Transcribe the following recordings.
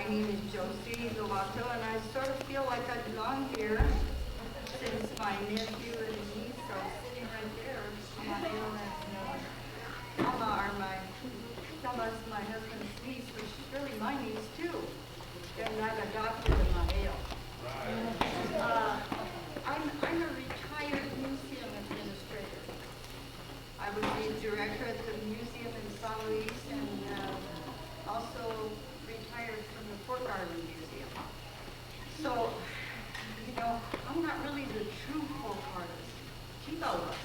My name is Josie Lobato, and I sort of feel like I belong here since my nephew and niece are sitting right there. Tama's my husband's niece, which is really my niece too. And I've adopted a Mateo. I'm a retired museum administrator. I was the director at the museum in San Luis and also retired from the Folk Art Museum. So, you know, I'm not really the true folk artist. Tiva was.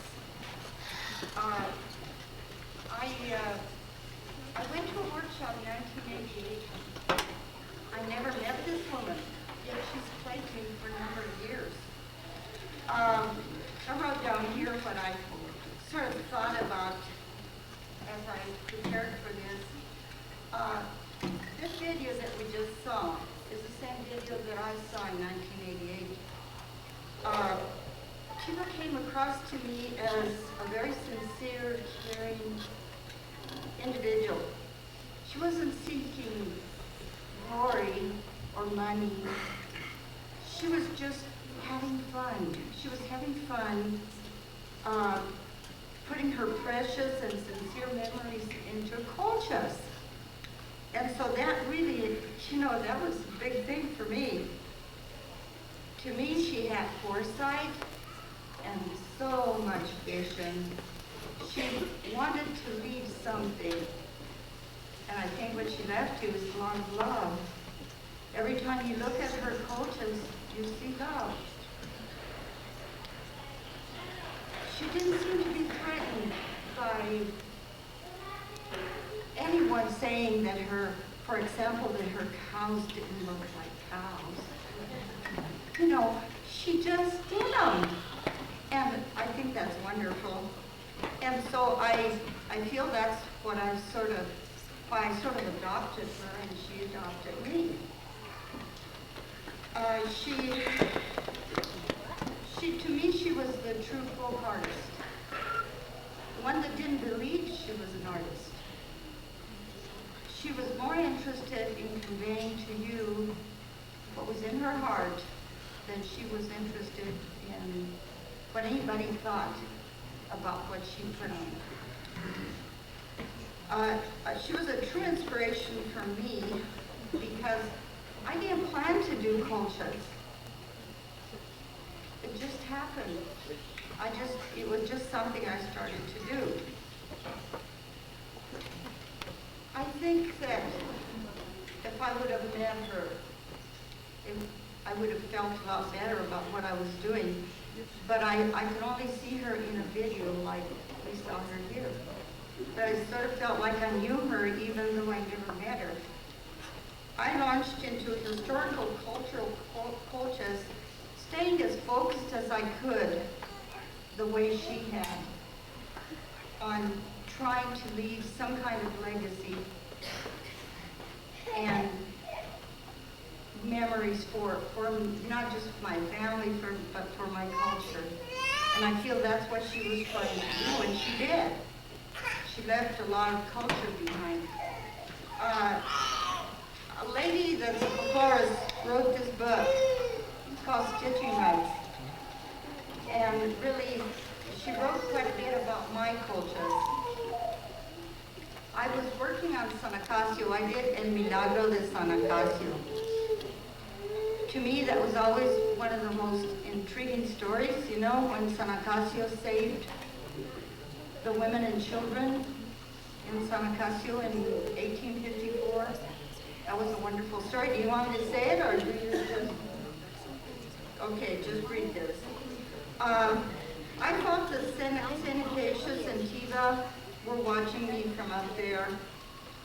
I went to a workshop in 1988. I never met this woman, yet she's played me for a number of years. I wrote down here what I sort of thought about as I prepared for this. This video that we just saw is the same video that I saw in 1988. Tiva came across to me as a very sincere, caring individual. She wasn't seeking glory or money. She was just having fun. She was having fun putting her precious and sincere memories into colchas. And so that really, you know, that was a big thing for me. To me, she had foresight and so much vision. She wanted to leave something. And I think what she left you is a lot of love. Every time you look at her colchas, you see love. She didn't seem to be threatened by anyone saying that her, for example, that her cows didn't look like cows. You know, she just did them. And I think that's wonderful. And so I feel that's what I sort of, why I sort of adopted her and she adopted me. To me, she was the true folk artist. One that didn't believe she was an artist. She was more interested in conveying to you what was in her heart than she was interested in what anybody thought about what she put on. She was a true inspiration for me because I didn't plan to do colchas. It just happened. It was just something I started to do. I think that if I would have met her, I would have felt a lot better about what I was doing. But I could only see her in a video like we saw her here. But I sort of felt like I knew her even though I never met her. I launched into historical cultural colchas, staying as focused as I could the way she had on trying to leave some kind of legacy and memories for not just my family, but for my culture. And I feel that's what she was trying to do, and she did. She left a lot of culture behind. A lady that's before us wrote this book. It's called Stitching Rights. And really, she wrote quite a bit about my colchas. I was working on San Acacio. I did El Milagro de San Acacio. To me, that was always one of the most intriguing stories, you know, when San Acacio saved the women and children in San Acacio in 1854. That was a wonderful story. Do you want me to say it, or do you just... Okay, just read this. I thought that Senecatius and Tiva were watching me from up there.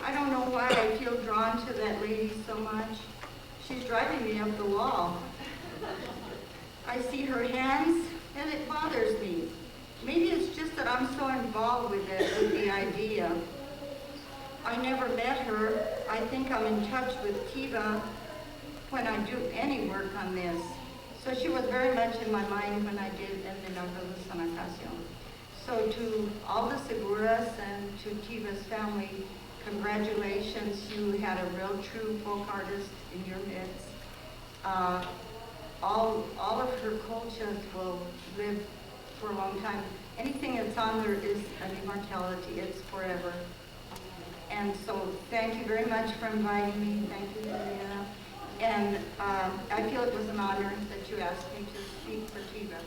I don't know why I feel drawn to that lady so much. She's driving me up the wall. I see her hands, and it bothers me. Maybe it's just that I'm so involved with it, with the idea. I never met her. I think I'm in touch with Tiva when I do any work on this. So she was very much in my mind when I did El Milagro de San Acacio. So to all the Seguras and to Tiva's family, Congratulations, you had a real true folk artist in your midst. All of her colchas will live for a long time. Anything that's on there is an immortality, it's forever. And so thank you very much for inviting me. Thank you, Liliana. And I feel it was an honor that you asked me to speak for Tiva.